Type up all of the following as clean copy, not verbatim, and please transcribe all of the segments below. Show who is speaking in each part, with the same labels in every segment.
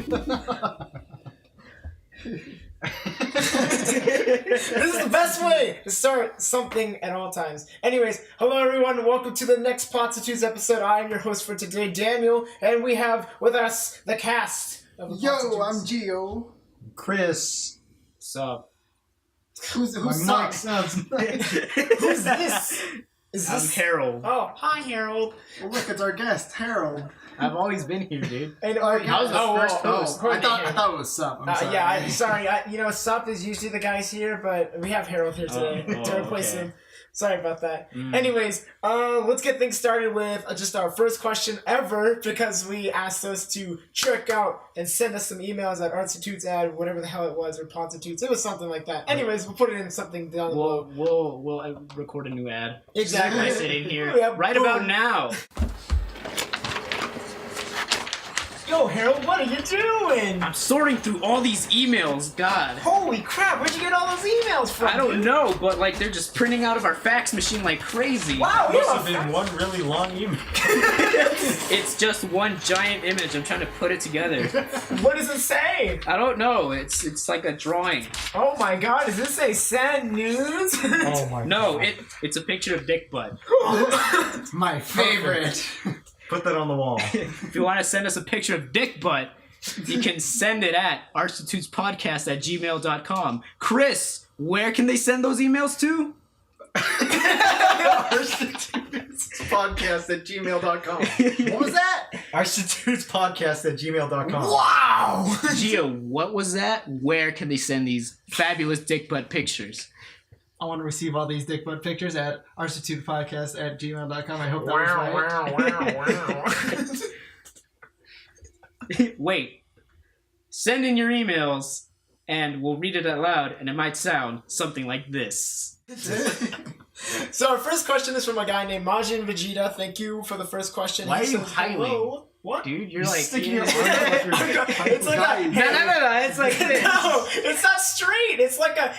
Speaker 1: This is the best way to start something at all times. Anyways, hello everyone, and welcome to the next Podstitutes episode. I am your host for today, Daniel, and we have with us the cast of the
Speaker 2: Yo, I'm Gio.
Speaker 3: Chris.
Speaker 1: Sup?
Speaker 2: Who's
Speaker 3: My mic
Speaker 2: sup?
Speaker 3: sounds
Speaker 1: Who's this? Is
Speaker 4: I'm
Speaker 1: this
Speaker 4: Harold.
Speaker 1: Oh, hi Harold.
Speaker 2: Well, look, it's our guest, Harold.
Speaker 4: I've always been here, dude.
Speaker 1: And
Speaker 4: I was the first host.
Speaker 2: I thought it was Sup. I'm sorry.
Speaker 1: Yeah, sorry. Sup is usually the guys here, but we have Harold here today to replace him. Sorry about that. Anyways, let's get things started with just our first question ever, because we asked us to check out and send us some emails at Artstitutes at whatever the hell it was, or Podstitutes. It was something like that. Anyways, we'll put it in something down below.
Speaker 4: We'll record a new ad.
Speaker 1: Exactly.
Speaker 4: By sitting here
Speaker 1: Yeah,
Speaker 4: right
Speaker 1: boom.
Speaker 4: about now.
Speaker 1: Yo, Harold, what are you doing?
Speaker 4: I'm sorting through all these emails. God.
Speaker 1: Holy crap, where'd you get all those emails from?
Speaker 4: I don't
Speaker 1: dude?
Speaker 4: know, but like they're just printing out of our fax machine like crazy.
Speaker 1: Wow,
Speaker 3: must have been one really long email.
Speaker 4: It's just one giant image. I'm trying to put it together.
Speaker 1: What does it say?
Speaker 4: I don't know. It's like a drawing.
Speaker 1: Oh my god, does this say send news?
Speaker 3: Oh my
Speaker 4: No,
Speaker 3: god.
Speaker 4: it's a picture of Dickbutt.
Speaker 2: My favorite.
Speaker 3: Put that on the wall.
Speaker 4: If you want to send us a picture of Dickbutt, you can send it at artstitutespodcast@gmail.com. Chris, where can they send those emails to?
Speaker 2: Artstitutespodcast@gmail.com. What was that?
Speaker 3: Artstitutespodcast@gmail.com.
Speaker 1: Wow!
Speaker 4: Gio, what was that? Where can they send these fabulous Dickbutt pictures?
Speaker 2: I want to receive all these Dickbutt pictures at artstitutepodcast@gmail.com. I hope that was right.
Speaker 4: Wait. Send in your emails, and we'll read it out loud, and it might sound something like this.
Speaker 1: So our first question is from a guy named Majin Vegeta. Thank you for the first question.
Speaker 4: Why
Speaker 1: He
Speaker 4: are you
Speaker 1: says,
Speaker 4: hiding?
Speaker 1: hello. What?
Speaker 4: Dude, you're like...
Speaker 3: sticking your
Speaker 4: No,
Speaker 3: arm up your
Speaker 1: It's like a
Speaker 4: it's like this.
Speaker 1: No, it's not straight. It's like a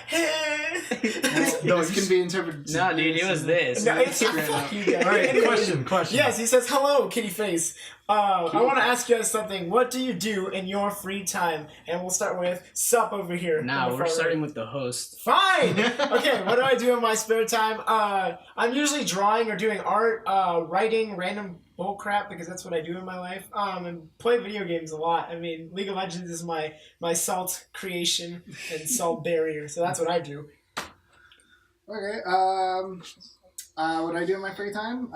Speaker 2: No, it can be interpreted.
Speaker 4: No, dude, it was this.
Speaker 1: No, it's fuck you guys.
Speaker 3: Alright,
Speaker 1: Anyways,
Speaker 3: question.
Speaker 1: Yes, he says, hello, kitty face. I want to ask you guys something. What do you do in your free time? And we'll start with Sup over here.
Speaker 4: Nah, we're starting with the host.
Speaker 1: Fine! Okay, what do I do in my spare time? I'm usually drawing or doing art, writing random bullcrap, because that's what I do in my life. And play video games a lot. I mean, League of Legends is my salt creation and salt barrier, so that's what I do.
Speaker 2: Okay, what I do in my free time,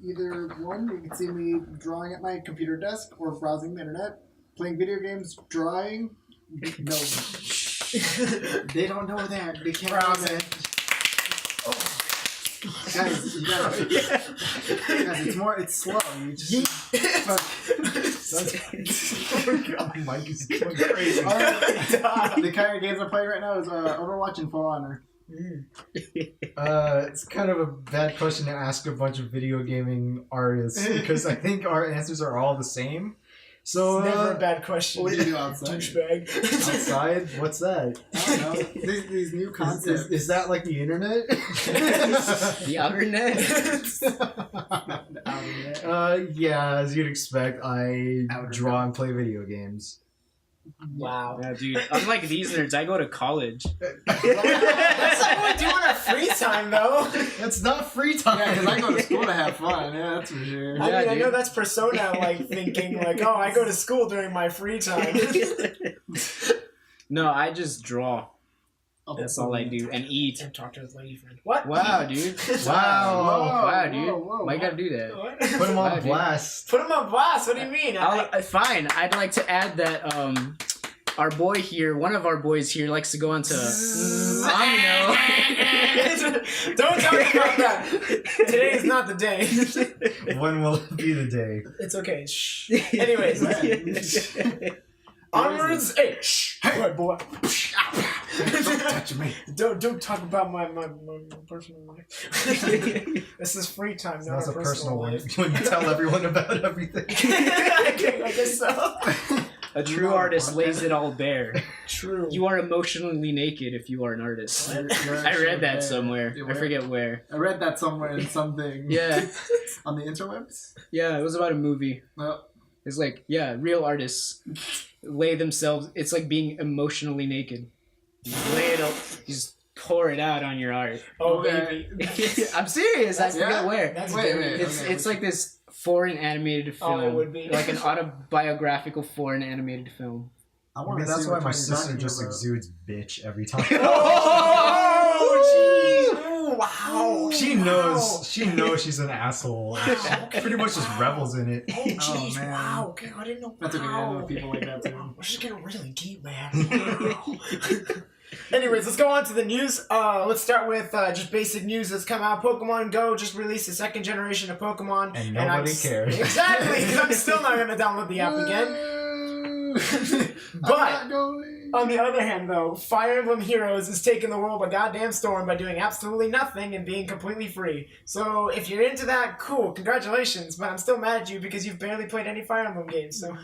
Speaker 2: you can see me drawing at my computer desk or browsing the internet, playing video games, drawing. No. They don't know that. They can't know that. Guys, guys, it's slow. You just
Speaker 3: Mike is going crazy.
Speaker 2: the kind of games I'm playing right now is Overwatch and For Honor.
Speaker 3: It's kind of a bad question to ask a bunch of video gaming artists, because I think our answers are all the same. So,
Speaker 1: It's never a bad question.
Speaker 2: What do you do outside?
Speaker 1: Douchebag.
Speaker 3: outside, what's that?
Speaker 2: I don't know. These new concepts.
Speaker 3: Is that like the internet?
Speaker 4: The outer net?
Speaker 3: Yeah, as you'd expect, I draw and play video games.
Speaker 1: Wow.
Speaker 4: Yeah, dude. Unlike these nerds, I go to college.
Speaker 1: That's not what we do in our free time, though.
Speaker 3: That's not free time.
Speaker 2: Yeah, because I go to school to have fun. Yeah, that's for sure.
Speaker 1: I
Speaker 4: Yeah,
Speaker 1: mean, I know
Speaker 4: dude.
Speaker 1: that's persona, like, thinking, like, oh, I go to school during my free time.
Speaker 4: No, I just draw. That's all I do. And eat.
Speaker 1: And talk to his lady friend. What?
Speaker 4: Wow, dude.
Speaker 3: Wow.
Speaker 4: Wow, dude.
Speaker 2: whoa,
Speaker 4: Why you gotta do that?
Speaker 1: What?
Speaker 3: Put him
Speaker 4: Wow,
Speaker 3: on
Speaker 4: dude.
Speaker 3: blast.
Speaker 1: Put him on blast. What do you mean?
Speaker 4: Fine. I'd like to add that our boy here, one of our boys here, likes to go on to
Speaker 1: Don't talk about that. Today is not the day.
Speaker 3: When will it be the day?
Speaker 1: It's okay. Shh. Anyways. Onwards. Hey, shh. Hey, boy.
Speaker 2: Don't touch me.
Speaker 1: Don't talk about my personal life. This is free time, not
Speaker 3: That's
Speaker 1: our
Speaker 3: a personal one.
Speaker 1: life.
Speaker 3: When you tell everyone about everything.
Speaker 1: I guess so.
Speaker 4: A true artist lays it all bare.
Speaker 1: True.
Speaker 4: You are emotionally naked if you are an artist. I read that somewhere. I forget where.
Speaker 2: I read that somewhere in something.
Speaker 4: Yeah.
Speaker 2: On the interwebs?
Speaker 4: Yeah, it was about a movie.
Speaker 2: Well,
Speaker 4: It's like, yeah, real artists lay themselves. It's like being emotionally naked. You lay it up, you just pour it out on your art.
Speaker 1: Oh, baby.
Speaker 4: I'm serious. I forget
Speaker 2: yeah?
Speaker 4: where.
Speaker 1: That's
Speaker 2: Wait,
Speaker 1: dirty.
Speaker 4: It's like this foreign animated film.
Speaker 1: Oh, it would be.
Speaker 4: Like an autobiographical foreign animated film.
Speaker 2: I
Speaker 3: I
Speaker 2: want
Speaker 3: mean,
Speaker 2: to
Speaker 3: that's
Speaker 2: see
Speaker 3: why
Speaker 2: what
Speaker 3: my
Speaker 2: you're
Speaker 3: sister
Speaker 2: talking
Speaker 3: just
Speaker 2: about.
Speaker 3: exudes bitch every time.
Speaker 1: Oh, jeez. Oh, wow.
Speaker 3: She knows. She knows she's an asshole.
Speaker 1: Wow.
Speaker 3: Pretty much just revels in it.
Speaker 1: Oh, jeez.
Speaker 2: man.
Speaker 1: Wow. Okay, I didn't know.
Speaker 2: That's okay. I
Speaker 1: Wow.
Speaker 2: know people like that too.
Speaker 1: We're just getting really deep, man. Anyways, let's go on to the news. Let's start with just basic news that's come out. Pokemon Go just released the second generation of Pokemon.
Speaker 3: And nobody cares.
Speaker 1: Exactly, because I'm still not going to download the app again. But on the other hand, though, Fire Emblem Heroes is taking the world by goddamn storm by doing absolutely nothing and being completely free. So if you're into that, cool, congratulations. But I'm still mad at you because you've barely played any Fire Emblem games. So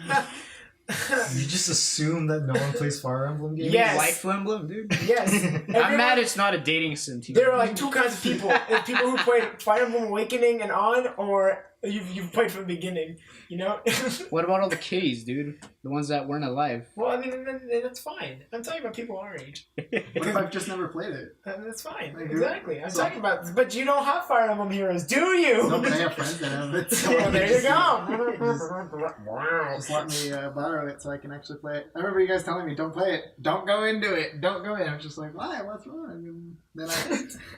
Speaker 3: You just assume that no one plays Fire Emblem games?
Speaker 1: Yes.
Speaker 4: Life Emblem, dude.
Speaker 1: yes,
Speaker 4: I'm mad it's not a dating sim.
Speaker 1: There are like two kinds of people: There's people who played Fire Emblem Awakening and on, or you've played from the beginning. You know.
Speaker 4: What about all the kitties, dude? The ones that weren't alive.
Speaker 1: Well, I mean, that's fine. I'm talking about people our age.
Speaker 2: What if I've just never played it?
Speaker 1: That's fine.
Speaker 2: Like,
Speaker 1: Exactly. I'm
Speaker 2: so-
Speaker 1: talking about. But you don't have Fire Emblem Heroes, do you?
Speaker 2: No, but I have friends that have it. So
Speaker 1: Well, there you
Speaker 2: go.
Speaker 1: go.
Speaker 2: Just let me borrow it so I can actually play it. I remember you guys telling me, don't play it. Don't go into it. Don't go in. I'm just like, why? What's wrong? And then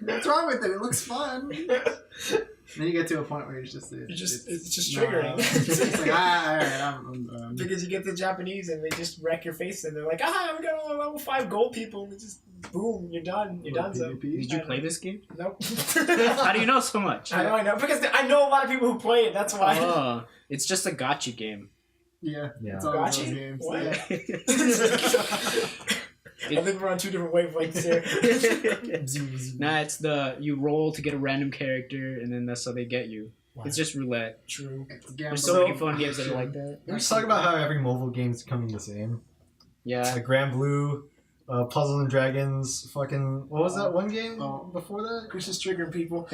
Speaker 2: what's wrong with it? It looks fun. Then you get to a point where it's just
Speaker 1: triggering.
Speaker 2: It's like, alright, I'm done.
Speaker 1: Because you get the Japanese and they just wreck your face and they're like, we got all level 5 gold people and it's just boom, you're done. You're done. So
Speaker 4: Did you play this game?
Speaker 1: nope.
Speaker 4: How do you know so much?
Speaker 1: I know because I know a lot of people who play it. That's why.
Speaker 4: Oh, it's just a gotcha game.
Speaker 2: Yeah,
Speaker 3: Yeah.
Speaker 2: it's all
Speaker 1: Gotcha.
Speaker 2: those games.
Speaker 1: What?
Speaker 2: Yeah.
Speaker 1: I think we're on two different wavelengths here.
Speaker 4: Nah, it's you roll to get a random character, and then that's how they get you. It's just roulette.
Speaker 1: True.
Speaker 2: It's
Speaker 4: There's
Speaker 2: gambling.
Speaker 4: so many fun games that are like that.
Speaker 3: We just talk about how every mobile game's coming the same.
Speaker 4: Yeah.
Speaker 3: Like Grand Blue, Puzzle and Dragons, fucking... What was that one game
Speaker 2: Oh.
Speaker 3: before that?
Speaker 1: Chris is triggering people.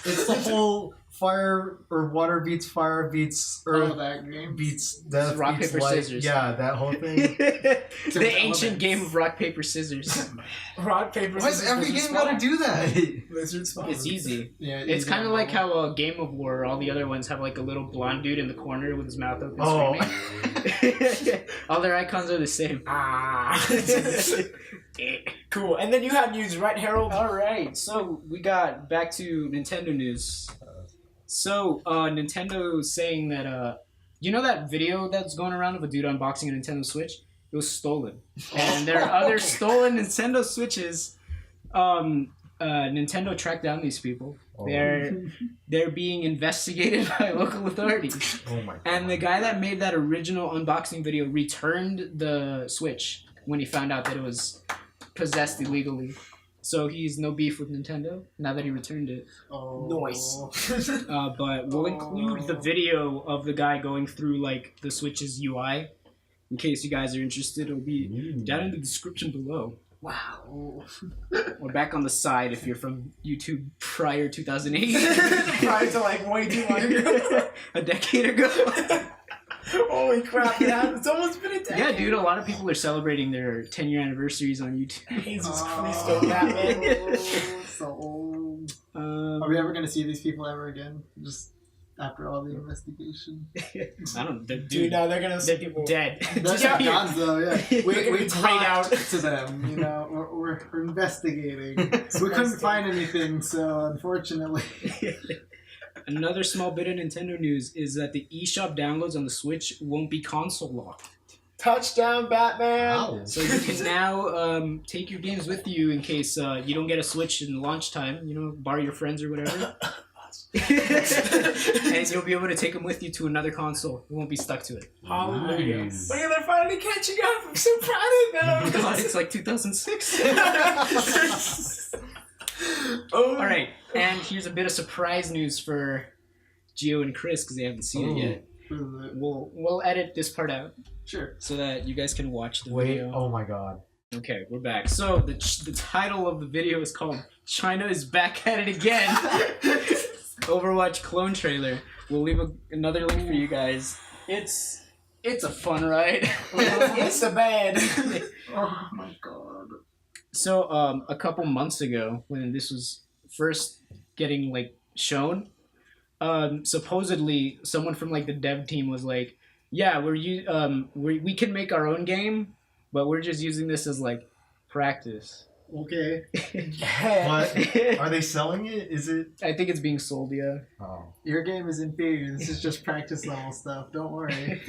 Speaker 3: It's the whole fire or water beats fire beats earth
Speaker 2: that game.
Speaker 3: beats death
Speaker 4: Rock,
Speaker 3: beats
Speaker 4: paper,
Speaker 3: life.
Speaker 4: scissors.
Speaker 3: Yeah, that whole thing.
Speaker 4: The ancient game of rock, paper, scissors.
Speaker 1: Rock, paper,
Speaker 3: Why does
Speaker 1: scissors,
Speaker 3: every
Speaker 1: lizard
Speaker 3: game gotta
Speaker 1: spawn.
Speaker 3: do that?
Speaker 1: Lizard spawn.
Speaker 4: It's easy.
Speaker 2: Yeah,
Speaker 4: It's kind of like how Game of War, all the other ones have like a little blonde dude in the corner with his mouth open
Speaker 3: Oh.
Speaker 4: screaming. All their icons are the same.
Speaker 1: Cool. And then you had news, right, Harold?
Speaker 4: Alright, so we got back to Nintendo news. So, Nintendo's saying that, you know that video that's going around of a dude unboxing a Nintendo Switch? It was stolen. And there are other stolen Nintendo Switches. Nintendo tracked down these people.
Speaker 3: Oh.
Speaker 4: They're being investigated by local authorities.
Speaker 3: Oh my god.
Speaker 4: And the guy that made that original unboxing video returned the Switch when he found out that it was possessed illegally. So he's no beef with Nintendo now that he returned it.
Speaker 1: Nice.
Speaker 4: But we'll include the video of the guy going through like the Switch's UI in case you guys are interested. It'll be down in the description below.
Speaker 2: Wow.
Speaker 4: Or back on the side if you're from YouTube prior 2008.
Speaker 1: Prior to like way too long ago.
Speaker 4: A decade ago.
Speaker 1: Holy crap, yeah. It's almost been a decade.
Speaker 4: Yeah, dude, a lot of people are celebrating their 10-year anniversaries on YouTube.
Speaker 1: Jesus Christ, oh, Batman.
Speaker 2: So old.
Speaker 4: Um,
Speaker 2: Are we ever gonna see these people ever again? Just after all the investigation.
Speaker 4: I don't.
Speaker 1: Dude, no, they're gonna see
Speaker 4: they're
Speaker 1: people.
Speaker 4: dead.
Speaker 2: That's
Speaker 1: Yeah.
Speaker 2: God's though, yeah.
Speaker 1: They're
Speaker 2: We
Speaker 1: gonna be
Speaker 2: talked
Speaker 1: grayed out.
Speaker 2: to them, you know. We're investigating. We couldn't find anything, so unfortunately.
Speaker 4: Another small bit of Nintendo news is that the eShop downloads on the Switch won't be console locked.
Speaker 1: Touchdown, Batman.
Speaker 3: Wow.
Speaker 4: So you can now take your games with you in case you don't get a Switch in launch time. You know, borrow your friends or whatever. And you'll be able to take them with you to another console. You won't be stuck to it.
Speaker 1: Hallelujah.
Speaker 3: Nice.
Speaker 1: Look at they're finally catching up. I'm so proud of them.
Speaker 4: God, it's like 2006.
Speaker 1: Oh.
Speaker 4: All right, and here's a bit of surprise news for Gio and Chris because they haven't seen it yet. We'll edit this part out
Speaker 2: Sure.
Speaker 4: so that you guys can watch the
Speaker 3: Wait,
Speaker 4: video.
Speaker 3: oh my god.
Speaker 4: Okay, we're back. So the title of the video is called "China is Back at It Again." Overwatch clone trailer. We'll leave another link for you guys. It's a fun ride.
Speaker 1: It's a bad.
Speaker 2: Oh my god.
Speaker 4: So a couple months ago, when this was first getting like shown, supposedly someone from like the dev team was like, "Yeah, we can make our own game, but we're just using this as like practice."
Speaker 2: Okay.
Speaker 3: But are they selling it? Is it?
Speaker 4: I think it's being sold, yeah.
Speaker 3: Oh.
Speaker 2: Your game is inferior. This is just practice level stuff. Don't worry.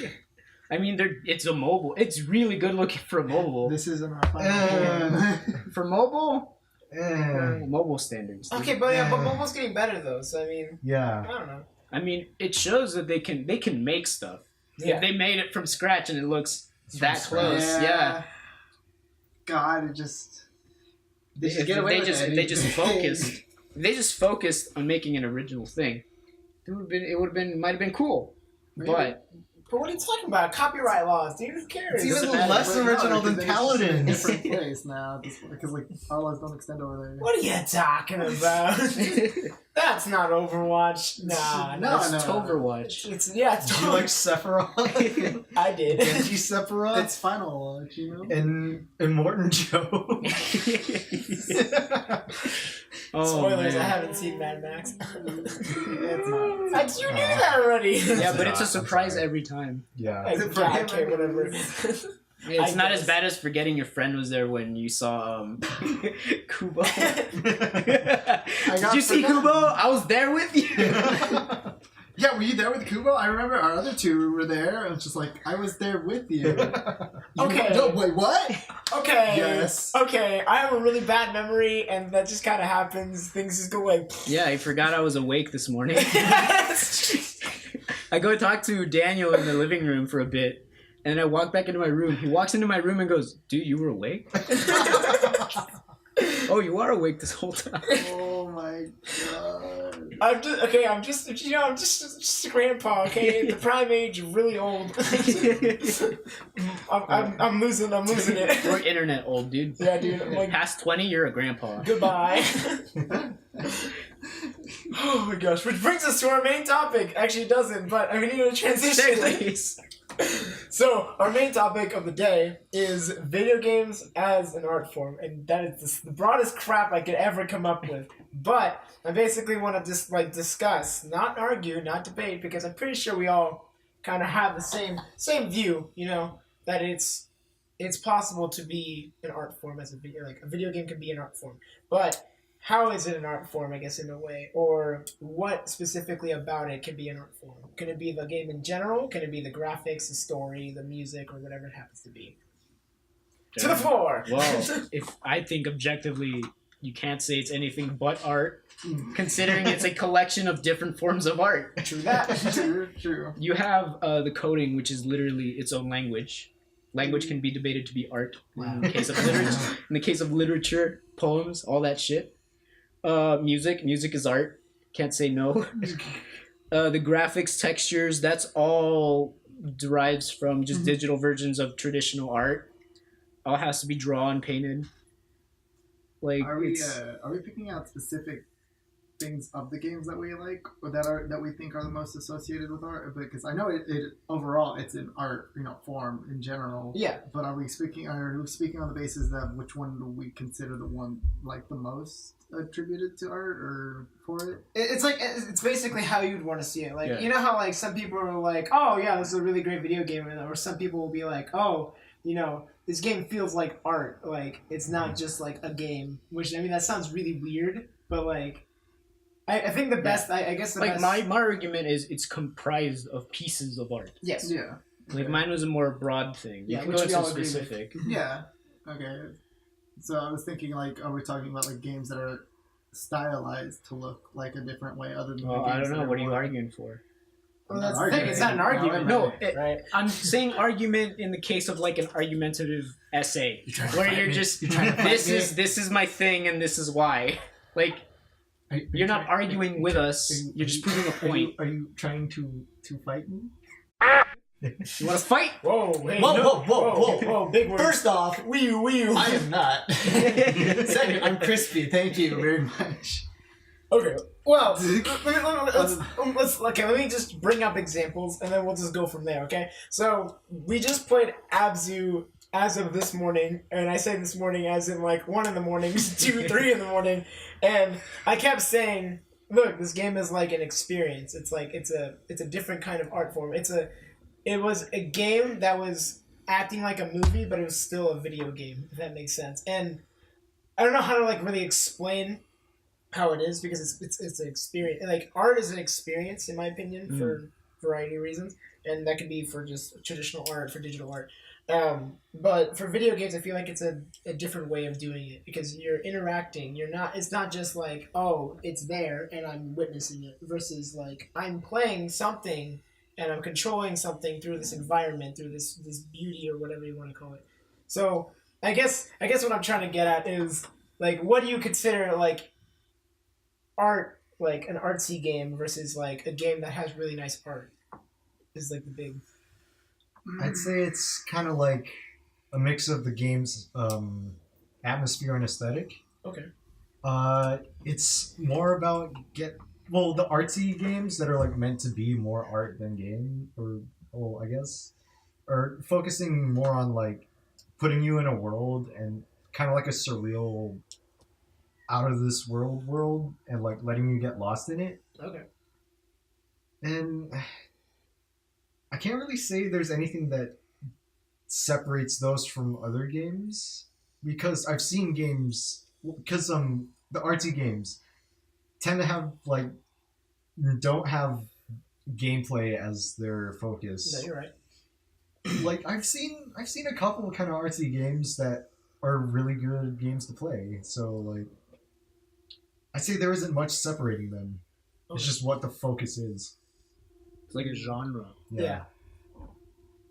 Speaker 4: I mean, it's a mobile. It's really good looking for a mobile.
Speaker 2: This isn't our final game.
Speaker 4: For mobile? Mobile standards.
Speaker 1: Okay, but yeah, but mobile's getting better though. So I mean,
Speaker 3: Yeah.
Speaker 1: I don't know.
Speaker 4: I mean, it shows that they can make stuff.
Speaker 1: Yeah.
Speaker 4: If they made it from scratch and it looks that
Speaker 3: from scratch.
Speaker 4: close, yeah.
Speaker 2: God, it just. They
Speaker 4: If
Speaker 2: should get away with that.
Speaker 4: they just focused. If they just focused on making an original thing, it might have been cool.
Speaker 2: Maybe.
Speaker 4: But
Speaker 1: But what are you talking about? Copyright laws, dude. Who cares?
Speaker 3: It's even
Speaker 2: Doesn't matter,
Speaker 3: less
Speaker 2: but
Speaker 3: original than
Speaker 2: because it's just in a
Speaker 3: Paladins.
Speaker 2: different place now, because like our laws don't extend over there.
Speaker 1: What are you talking about? That's not Overwatch. Nah,
Speaker 2: No,
Speaker 4: it's
Speaker 2: no.
Speaker 4: Toverwatch.
Speaker 1: It's
Speaker 3: Do you like
Speaker 1: totally.
Speaker 3: Sephiroth?
Speaker 1: I did.
Speaker 3: Genji Sephiroth?
Speaker 2: It's Final Watch, you know.
Speaker 3: And Morton Joe.
Speaker 4: Oh,
Speaker 1: Spoilers,
Speaker 4: man.
Speaker 1: I haven't seen Mad Max.
Speaker 2: It's not.
Speaker 1: You knew that already.
Speaker 4: Yeah, but it's a
Speaker 3: I'm
Speaker 4: surprise
Speaker 3: sorry.
Speaker 4: every time.
Speaker 3: Yeah.
Speaker 1: Like,
Speaker 2: For
Speaker 1: yeah,
Speaker 2: him,
Speaker 1: okay, whatever.
Speaker 4: It's
Speaker 1: I
Speaker 4: not
Speaker 1: guess.
Speaker 4: as bad as forgetting your friend was there when you saw Kubo. Did you see
Speaker 2: forgotten.
Speaker 4: Kubo? I was there with you.
Speaker 2: Yeah, were you there with Kubo? I remember our other two were there. And it's just like I was there with you.
Speaker 1: Okay.
Speaker 2: No, wait, what?
Speaker 1: Okay.
Speaker 2: Yes.
Speaker 1: Okay, I have a really bad memory, and that just kind of happens. Things just go like.
Speaker 4: Yeah, I forgot I was awake this morning. I go talk to Daniel in the living room for a bit, and I walk back into my room. He walks into my room and goes, "Dude, you were awake?" Oh, you are awake this whole time.
Speaker 2: Oh my god.
Speaker 1: I'm just a grandpa. Okay, the prime age, really old. I'm losing it.
Speaker 4: We're internet old, dude.
Speaker 1: Yeah, dude. I'm like,
Speaker 4: Past 20, you're a grandpa.
Speaker 1: goodbye. Oh my gosh, which brings us to our main topic. Actually, it doesn't, but I mean, need to transition.
Speaker 4: Segues.
Speaker 1: So, our main topic of the day is video games as an art form, and that is the broadest crap I could ever come up with. But I basically want to just discuss, not argue, not debate, because I'm pretty sure we all kind of have the same view. You know, that it's possible to be an art form as a video game can be an art form, but how is it an art form, I guess, in a way? Or what specifically about it can be an art form? Can it be the game in general? Can it be the graphics, the story, the music, or whatever it happens to be? To the floor!
Speaker 4: Well, if I think objectively, you can't say it's anything but art, considering it's a collection of different forms of art.
Speaker 1: True that.
Speaker 2: True.
Speaker 4: You have the coding, which is literally its own language. Language can be debated to be art. In the case of literature, poems, all that shit. Music is art. Can't say no. The graphics, textures, that's all derives from just digital versions of traditional art. All has to be drawn, painted. Like,
Speaker 2: Are we picking out specific things of the games that we like, or that we think are the most associated with art? Because I know it overall it's an art, form in general.
Speaker 1: Yeah.
Speaker 2: But are we speaking on the basis of which one do we consider the one like the most attributed to art or for it?
Speaker 1: It's basically how you'd want to see it. Like,
Speaker 4: Yeah.
Speaker 1: you know how some people are like, oh yeah, this is a really great video game, or some people will be like, oh, this game feels like art. Like, it's not just like a game. Which, I mean, that sounds really weird, but I think the best, I guess the best...
Speaker 4: my argument is it's comprised of pieces of art.
Speaker 1: Yes.
Speaker 2: Yeah.
Speaker 4: Like, mine was a more broad thing. You
Speaker 1: Yeah,
Speaker 4: can
Speaker 1: which
Speaker 4: go
Speaker 1: we
Speaker 4: into
Speaker 1: all agree with.
Speaker 4: specific.
Speaker 2: Yeah. Okay. So I was thinking, are we talking about games that are stylized to look like a different way other than
Speaker 4: Well,
Speaker 2: the games
Speaker 4: I don't
Speaker 2: that
Speaker 4: know. What are you
Speaker 2: more-
Speaker 4: arguing for?
Speaker 1: Well, that's the thing. It's not an argument.
Speaker 4: No, I'm saying argument in the case of an argumentative essay, where you're just this is my thing and this is why. Like, you're not arguing with us. You're just proving a point.
Speaker 3: Are you trying to fight me?
Speaker 4: You want to fight?
Speaker 1: Whoa, hey,
Speaker 3: Whoa,
Speaker 1: no.
Speaker 3: whoa.
Speaker 1: Big words.
Speaker 3: First off,
Speaker 1: wee you.
Speaker 3: I am not. Second, I'm crispy. Thank you very much.
Speaker 1: Okay. Well, let me just bring up examples, and then we'll just go from there. Okay. So we just played Abzu as of this morning, and I say this morning as in like 1 in the morning, 2, 3 in the morning, and I kept saying, "Look, this game is like an experience. It's like it's a different kind of art form. It was a game that was acting like a movie, but it was still a video game. If that makes sense." And I don't know how to like really explain how it is because it's an experience. Like art is an experience, in my opinion, for a variety of reasons, and that could be for just traditional art, for digital art. But for video games, I feel like it's a different way of doing it because you're interacting. It's not just like, oh, it's there and I'm witnessing it versus like I'm playing something and I'm controlling something through this environment, through this beauty or whatever you want to call it. So I guess what I'm trying to get at is like, what do you consider like art, like an artsy game versus like a game that has really nice art? Is like the big.
Speaker 3: I'd say it's kind of like a mix of the game's atmosphere and aesthetic.
Speaker 1: Okay.
Speaker 3: It's more about the artsy games that are like meant to be more art than game, I guess, are focusing more on like putting you in a world and kind of like a surreal, out of this world, and like letting you get lost in it.
Speaker 1: Okay.
Speaker 3: And I can't really say there's anything that separates those from other games because I've seen games because the artsy games tend to have like don't have gameplay as their focus.
Speaker 1: No, you're right.
Speaker 3: Like I've seen a couple of kind of artsy games that are really good games to play. So like I'd say there isn't much separating them. Okay. It's just what the focus is.
Speaker 4: It's like a genre.
Speaker 1: Yeah.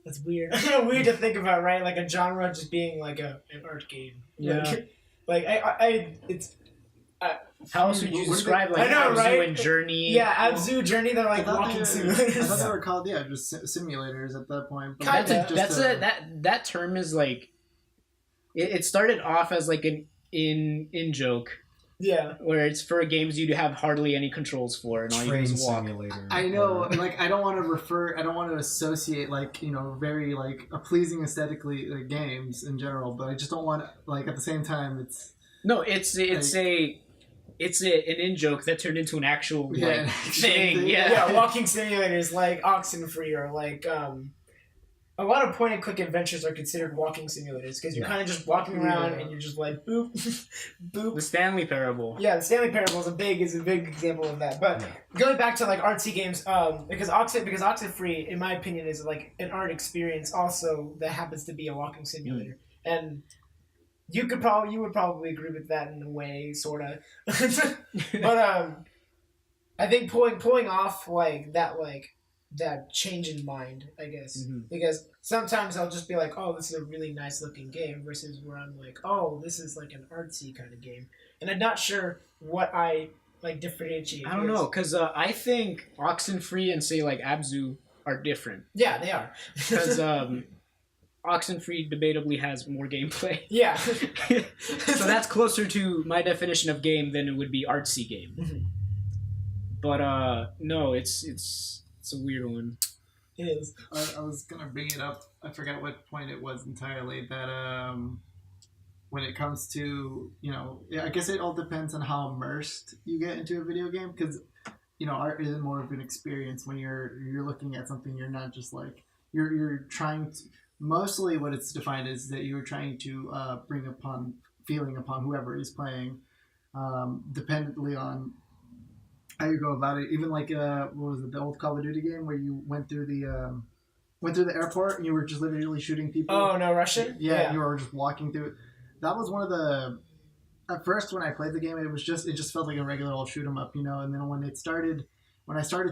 Speaker 1: That's weird. Weird to think about, right? Like a genre just being like an art game.
Speaker 4: Yeah.
Speaker 1: Like it's.
Speaker 4: How else would you describe like
Speaker 1: I know,
Speaker 4: Abzu
Speaker 1: right?
Speaker 4: and Journey?
Speaker 1: Yeah, Abzu, Journey. They're like walking simulators.
Speaker 2: I thought they were called just simulators at that point. But
Speaker 4: That term is like. It started off as like an in joke.
Speaker 1: Yeah,
Speaker 4: where it's for games you have hardly any controls for, and all you do is walk.
Speaker 3: Simulator.
Speaker 2: I know, like I don't want to associate like very like a pleasing aesthetically games in general, but I just don't want like at the same time it's
Speaker 4: an in joke that turned into an actual thing.
Speaker 1: Yeah, walking simulators like Oxenfree or like a lot of point-and-click adventures are considered walking simulators because you're kind of just walking around and you're just like boop, boop.
Speaker 4: The Stanley Parable.
Speaker 1: Yeah, the Stanley Parable is a big example of that. But going back to like artsy games, because Oxenfree, in my opinion, is like an art experience also that happens to be a walking simulator, and you would probably agree with that in a way, sorta. But I think pulling off like that change in mind, I guess. Because sometimes I'll just be like, oh, this is a really nice looking game versus where I'm like, oh, this is like an artsy kind of game. And I'm not sure what I like differentiate.
Speaker 4: I don't know, because I think Oxenfree and say like Abzu are different.
Speaker 1: Yeah, they are.
Speaker 4: Because Oxenfree debatably has more gameplay.
Speaker 1: Yeah.
Speaker 4: So that's closer to my definition of game than it would be artsy game. But no, it's a weird one.
Speaker 1: It is.
Speaker 2: I was gonna bring it up. I forgot what point it was entirely. That when it comes to I guess it all depends on how immersed you get into a video game because art is more of an experience when you're looking at something. You're not just like you're trying to. Mostly, what it's defined is that you're trying to bring upon feeling upon whoever is playing, dependently on how you go about it. Even like what was it, the old Call of Duty game where you went through the airport and you were just literally shooting people.
Speaker 1: Oh no, Russian?
Speaker 2: Yeah, you were just walking through it. That was one of the at first when I played the game it just felt like a regular old shoot 'em up, and then when I started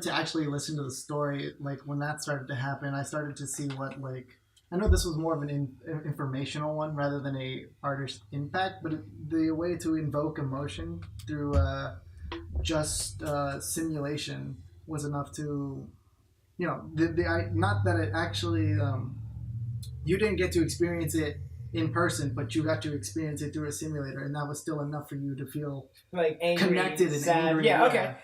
Speaker 2: to actually listen to the story, like when that started to happen, I started to see what like I know this was more of an informational one rather than a artist impact, but the way to invoke emotion through just simulation was enough to, not that it actually, you didn't get to experience it in person, but you got to experience it through a simulator, and that was still enough for you to feel
Speaker 1: like angry,
Speaker 2: connected and
Speaker 1: sad.
Speaker 2: angry.
Speaker 1: Yeah, okay,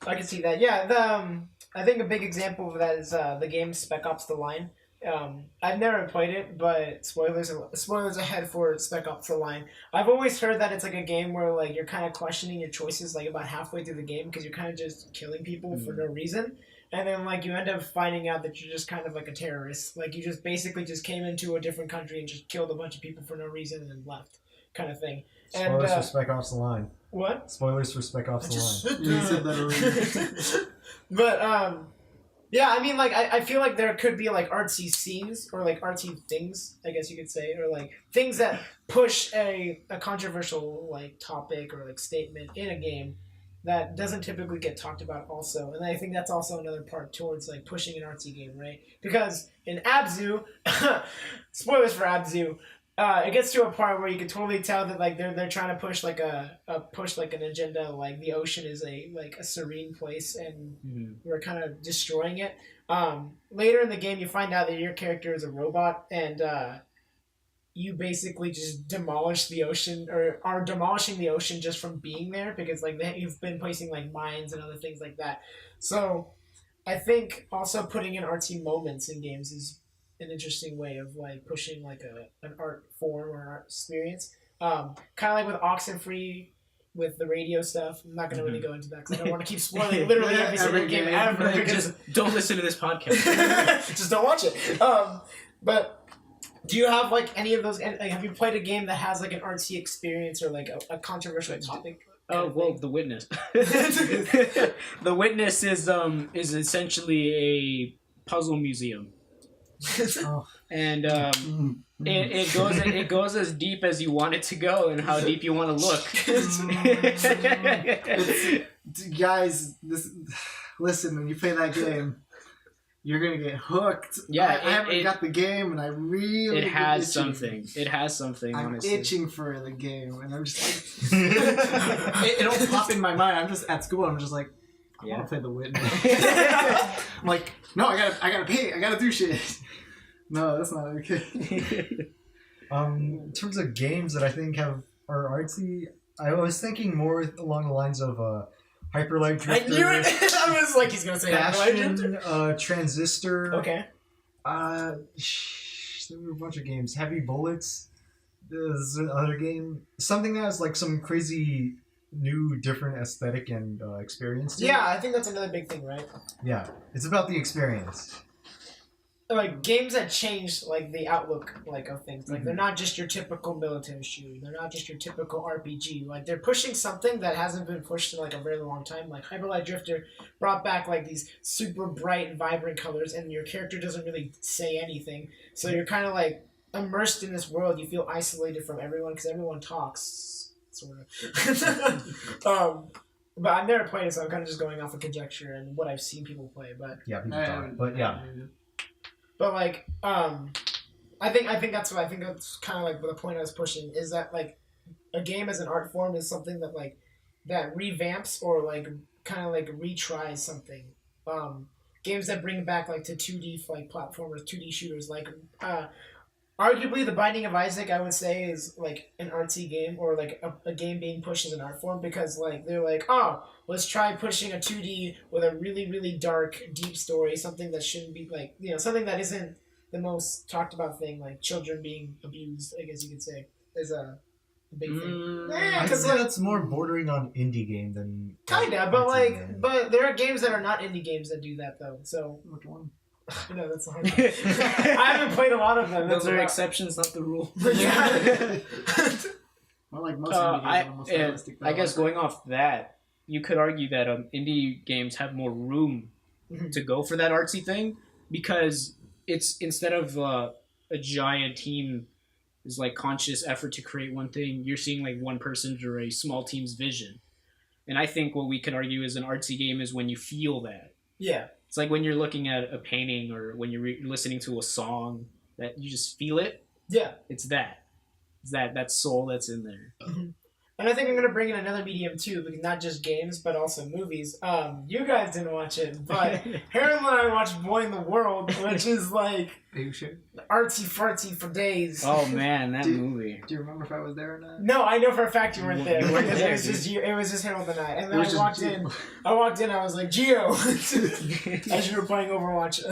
Speaker 1: I can see that. Yeah, I think a big example of that is the game Spec Ops: The Line. I've never played it, but spoilers ahead for Spec Ops: The Line. I've always heard that it's like a game where like you're kind of questioning your choices like about halfway through the game because you're kind of just killing people for no reason, and then like you end up finding out that you're just kind of like a terrorist. Like you just basically just came into a different country and just killed a bunch of people for no reason and then left, kind of thing.
Speaker 3: Spoilers for Spec Ops: The Line.
Speaker 1: What?
Speaker 3: Spoilers for Spec Ops: The Line.
Speaker 2: You said that already.
Speaker 1: But yeah, I mean, like, I feel like there could be, like, artsy scenes, or, like, artsy things, I guess you could say, or, like, things that push a controversial, like, topic or, like, statement in a game that doesn't typically get talked about also. And I think that's also another part towards, like, pushing an artsy game, right? Because in Abzu, spoilers for Abzu, it gets to a part where you can totally tell that like they're trying to push like an agenda, like the ocean is a serene place and we're kind of destroying it. Later in the game, you find out that your character is a robot and you basically just demolish the ocean or are demolishing the ocean just from being there because like you've been placing like mines and other things like that. So I think also putting in artsy moments in games is an interesting way of like pushing like an art form or an art experience. Kind of like with Oxenfree with the radio stuff. I'm not going to really go into that because I don't want to keep spoiling literally every single game ever.
Speaker 4: Just don't listen to this podcast.
Speaker 1: Just don't watch it. But do you have like any of those? Like, have you played a game that has like an artsy experience or like a controversial topic?
Speaker 4: Oh well, The Witness. The Witness is essentially a puzzle museum. And it goes as deep as you want it to go and how deep you want to look.
Speaker 2: Guys, listen, when you play that game, you're gonna get hooked.
Speaker 4: Yeah,
Speaker 2: I haven't got the game, and I really
Speaker 4: it has something. It has something.
Speaker 2: I'm
Speaker 4: honestly
Speaker 2: itching for the game, and I'm just like, it'll pop in my mind. I'm just at school. I'm just like, I want to play The Witness. I'm like, no, I gotta pay. I gotta do shit. No, that's not okay.
Speaker 3: In terms of games that I think are artsy, I was thinking more along the lines of Hyperlight Drifter.
Speaker 1: I knew it. I was like, he's gonna say Hyperlight Drifter.
Speaker 3: Transistor.
Speaker 1: Okay.
Speaker 3: There were a bunch of games. Heavy Bullets. There's another game. Something that has like some crazy new, different aesthetic and experience. To it.
Speaker 1: I think that's another big thing, right?
Speaker 3: Yeah, it's about the experience.
Speaker 1: Like games that change like the outlook like of things. Like they're not just your typical military shooter. They're not just your typical RPG. Like they're pushing something that hasn't been pushed in like a very long time. Like Hyperlight Drifter brought back like these super bright, vibrant colors, and your character doesn't really say anything. So you're kind of like immersed in this world. You feel isolated from everyone because everyone talks, sort of. But I've never played it, so I'm kind of just going off of conjecture and what I've seen people play. But
Speaker 3: yeah, people talk. But yeah.
Speaker 1: But like, I think that's kind of like the point I was pushing is that like a game as an art form is something that like that revamps or like kind of like retries something. Games that bring back like to 2D like platformers, 2D shooters. Like, arguably The Binding of Isaac, I would say, is like an artsy game or like a game being pushed as an art form because like they're like, oh, let's try pushing a 2D with a really, really dark, deep story, something that shouldn't be like, something that isn't the most talked about thing, like children being abused, I guess you could say, is a big thing.
Speaker 3: I
Speaker 1: Because
Speaker 3: think that's more bordering on indie game than
Speaker 1: kinda, but like, but there are games that are not indie games that do that though. So
Speaker 2: Which one?
Speaker 1: no, that's the hard one. I haven't played a lot of them.
Speaker 4: Those are exceptions, not the rule.
Speaker 1: Yeah.
Speaker 2: Well, like most indie games are almost realistic.
Speaker 4: I guess going off that, you could argue that indie games have more room to go for that artsy thing because it's instead of a giant team is like conscious effort to create one thing, you're seeing like one person's or a small team's vision. And I think what we could argue is an artsy game is when you feel that.
Speaker 1: Yeah.
Speaker 4: It's like when you're looking at a painting or when you're listening to a song that you just feel it.
Speaker 1: Yeah.
Speaker 4: It's that soul that's in there.
Speaker 1: And I think I'm gonna bring in another medium too, because not just games, but also movies. You guys didn't watch it, but Harold and I watched Boy in the World, which is like
Speaker 2: Are you sure?
Speaker 1: artsy fartsy for days.
Speaker 4: Oh man, that
Speaker 2: Dude.
Speaker 4: movie.
Speaker 2: Do you remember if I was there or not?
Speaker 1: No, I know for a fact you weren't there.
Speaker 4: You weren't
Speaker 1: Because
Speaker 4: there,
Speaker 1: it was just
Speaker 4: dude.
Speaker 1: you. It was just Harold and I. And then
Speaker 2: It was
Speaker 1: I
Speaker 2: just
Speaker 1: walked in. I was like, Gio, as you were playing Overwatch.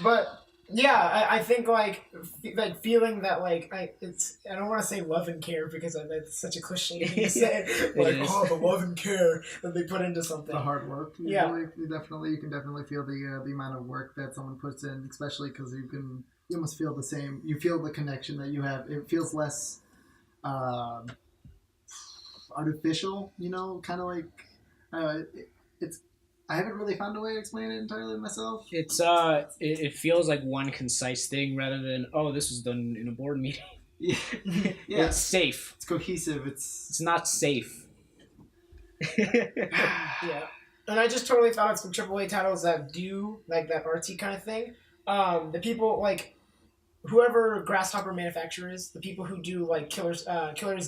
Speaker 1: But yeah, I think like feeling that like I don't want to say love and care because that's such a cliche thing to say. Like the love and care that they put into something.
Speaker 2: The hard work.
Speaker 1: Yeah.
Speaker 2: You can definitely feel the amount of work that someone puts in, especially because you almost feel the same. You feel the connection that you have. It feels less artificial, kind of like it's. I haven't really found a way to explain it entirely myself.
Speaker 4: It's it feels like one concise thing rather than this was done in a board meeting.
Speaker 2: Yeah,
Speaker 4: It's safe.
Speaker 2: It's cohesive. It's
Speaker 4: not safe.
Speaker 1: Yeah, and I just totally thought of some AAA titles that do like that artsy kind of thing. The people like whoever Grasshopper Manufacturer is, the people who do like Killer's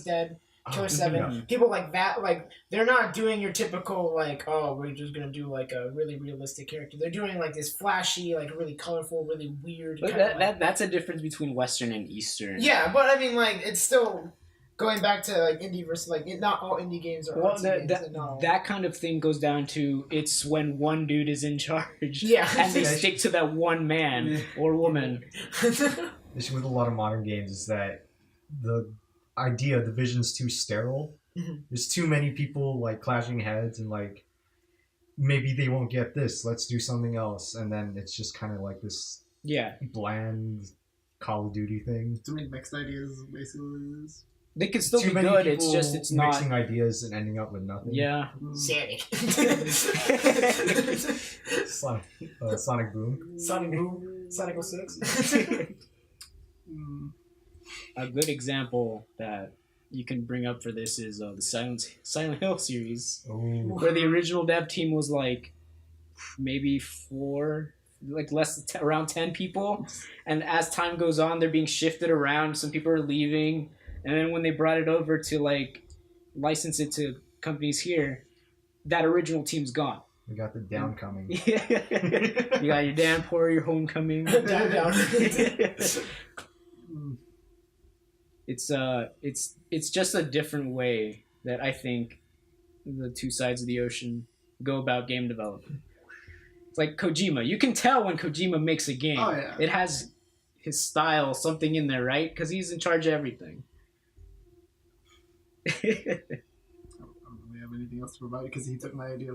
Speaker 1: Dead. Killer 7, people like that, like they're not doing your typical like, we're just gonna do like a really realistic character. They're doing like this flashy, like really colorful, really weird.
Speaker 4: But that's a difference between Western and Eastern.
Speaker 1: Yeah, but I mean, like it's still going back to like indie versus like not all indie games are.
Speaker 4: Well,
Speaker 1: games and all.
Speaker 4: that kind of thing goes down to it's when one dude is in charge.
Speaker 1: Yeah,
Speaker 4: and they stick to that one man or woman.
Speaker 3: The issue with a lot of modern games is that the vision's too sterile.
Speaker 1: Mm-hmm.
Speaker 3: There's too many people like clashing heads and like maybe they won't get this, let's do something else, and then it's just kind of like this bland Call of Duty thing.
Speaker 2: too many mixed ideas, basically. What it is.
Speaker 4: They can still
Speaker 3: Too
Speaker 4: be
Speaker 3: many
Speaker 4: good.
Speaker 3: people
Speaker 4: It's just it's not
Speaker 3: mixing ideas and ending up with nothing.
Speaker 4: Yeah.
Speaker 1: Sonic.
Speaker 3: Sonic Boom.
Speaker 1: Sonic Boom. Sonic 06.
Speaker 4: A good example that you can bring up for this is the Silent Hill series, where the original dev team was like maybe around 10 people, and as time goes on, they're being shifted around. Some people are leaving, and then when they brought it over to like license it to companies here, that original team's gone.
Speaker 3: We got the down coming.
Speaker 4: You got your downpour, your homecoming.
Speaker 1: Down.
Speaker 4: It's just a different way that I think the two sides of the ocean go about game development. It's like Kojima. You can tell when Kojima makes a game.
Speaker 2: Oh, yeah.
Speaker 4: It has his style, something in there, right? Because he's in charge of everything.
Speaker 2: I don't really have anything else to provide because he took my idea.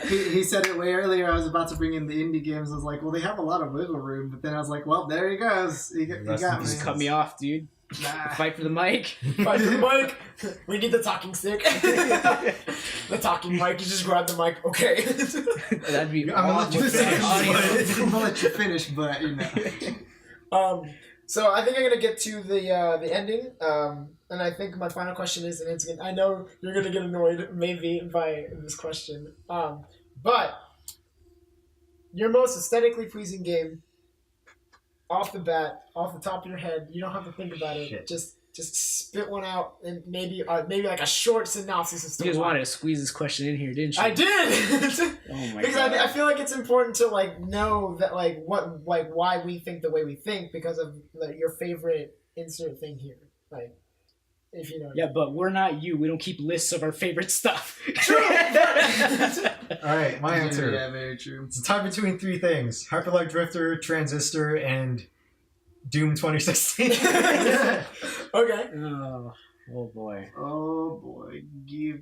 Speaker 2: He said it way earlier. I was about to bring in the indie games. I was like, well, they have a lot of wiggle room. But then I was like, well, there he goes. He got me.
Speaker 4: Just cut me off, dude.
Speaker 2: Nah.
Speaker 4: Fight for the mic.
Speaker 1: Fight for the mic. We need the talking stick. The talking mic. You just grab the mic. Okay.
Speaker 4: That'd be
Speaker 3: I'm gonna let you finish.
Speaker 2: I'm gonna let you finish, but
Speaker 1: So I think I'm gonna get to the ending. And I think my final question is, and I know you're gonna get annoyed maybe by this question. But your most aesthetically pleasing game, off the bat, off the top of your head, you don't have to think about it.
Speaker 3: Shit.
Speaker 1: Just spit one out and maybe like a short synopsis as to
Speaker 4: You just
Speaker 1: why.
Speaker 4: wanted to squeeze this question in here, didn't you?
Speaker 1: I did.
Speaker 4: Oh my
Speaker 1: Because
Speaker 4: god.
Speaker 1: I feel like it's important to like know that like what like why we think the way we think because of like, your favorite insert thing here, like if you know.
Speaker 4: Yeah, but we're not you. We don't keep lists of our favorite stuff.
Speaker 1: True.
Speaker 3: Alright, my answer.
Speaker 2: Yeah, very true.
Speaker 3: It's a tie between three things. Hyperlight Drifter, Transistor, and Doom 2016.
Speaker 1: Okay.
Speaker 4: Oh boy.
Speaker 2: Oh boy, give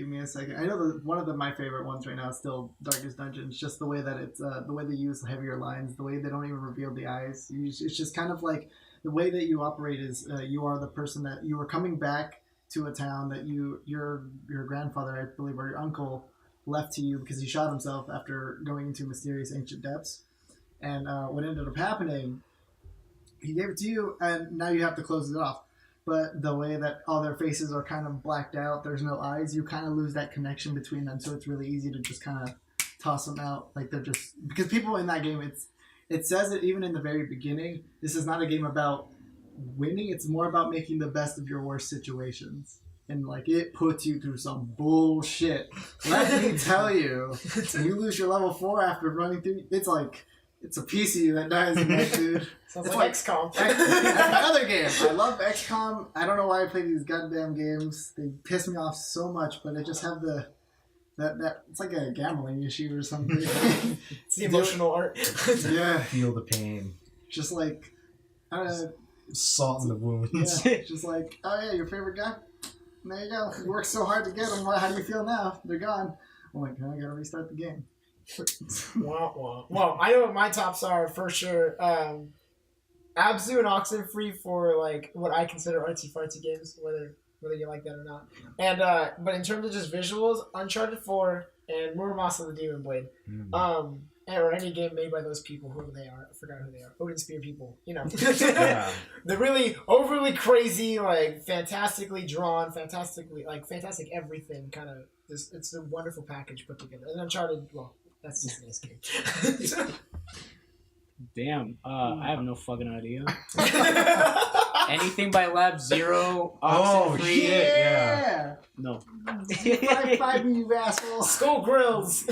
Speaker 2: me a second. I know that one of my favorite ones right now is still Darkest Dungeons. Just the way that it's the way they use heavier lines, the way they don't even reveal the eyes. It's just kind of like the way that you operate is you are the person that you are coming back to a town that your grandfather, I believe, or your uncle left to you because he shot himself after going into mysterious ancient depths. And what ended up happening, he gave it to you, and now you have to close it off. But the way that all their faces are kind of blacked out, there's no eyes, you kind of lose that connection between them. So it's really easy to just kind of toss them out. Like they're just... Because people in that game, it says it even in the very beginning, this is not a game about winning. It's more about making the best of your worst situations. And like it puts you through some bullshit. Let me tell you, when you lose your level 4 after running through, it's like it's a piece of you that dies in that, dude.
Speaker 1: Sounds
Speaker 2: It's
Speaker 1: like XCOM.
Speaker 2: That's my other game. I love XCOM. I don't know why I play these goddamn games. They piss me off so much, but I just have that it's like a gambling issue or something.
Speaker 1: It's the emotional art.
Speaker 2: Yeah,
Speaker 3: Feel the pain.
Speaker 2: just like I don't know.
Speaker 3: Salt in the wounds.
Speaker 2: Yeah, just like, oh yeah, your favorite guy. There you go. You worked so hard to get them. How do you feel now? They're gone. I'm like, oh, I gotta restart the game.
Speaker 1: Well, I know what my tops are for sure. Abzu and Oxenfree for like what I consider artsy fartsy games, whether you like that or not. And but in terms of just visuals, Uncharted 4 and Muramasa the Demon Blade. Or any game made by those people, whoever they are. I forgot who they are. Odin Spear people, you know.
Speaker 3: Yeah.
Speaker 1: The really overly crazy, like fantastically drawn, fantastic everything kind of. It's a wonderful package put together. And Uncharted, well, that's just a nice game.
Speaker 4: Damn, I have no fucking idea. Anything by Lab Zero,
Speaker 3: Oh,
Speaker 4: Oxenfree.
Speaker 3: shit. Yeah.
Speaker 4: No.
Speaker 2: 5 you asshole.
Speaker 1: Skull Grills.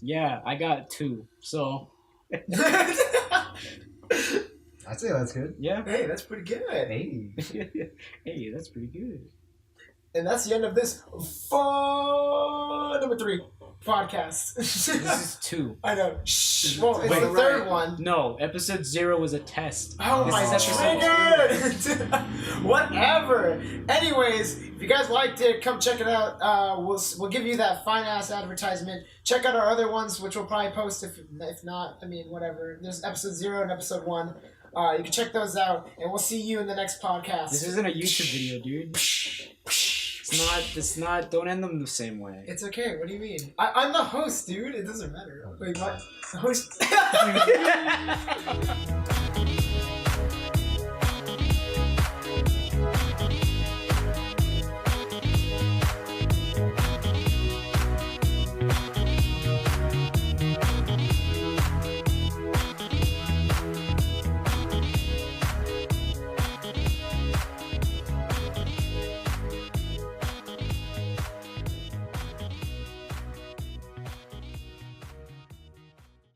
Speaker 4: Yeah, I got 2. So.
Speaker 3: I'd say that's good.
Speaker 4: Yeah.
Speaker 1: Hey, that's pretty good.
Speaker 3: Hey.
Speaker 4: Hey, that's pretty good.
Speaker 1: And that's the end of this fun number 3 podcast.
Speaker 4: This is 2.
Speaker 1: I know. Shh. Well, it's
Speaker 3: Wait,
Speaker 1: the third one.
Speaker 4: No, episode 0 was a test.
Speaker 1: Oh
Speaker 4: This
Speaker 1: my
Speaker 4: is episode
Speaker 1: god! Whatever. Anyways, if you guys liked it, come check it out. We'll give you that fine ass advertisement. Check out our other ones, which we'll probably post. If not, I mean, whatever. There's episode 0 and episode 1. You can check those out, and we'll see you in the next podcast.
Speaker 4: This isn't a YouTube video, dude. It's not. Don't end them the same way.
Speaker 1: It's okay. What do you mean? I'm the host, dude. It doesn't matter. Wait, what? The host.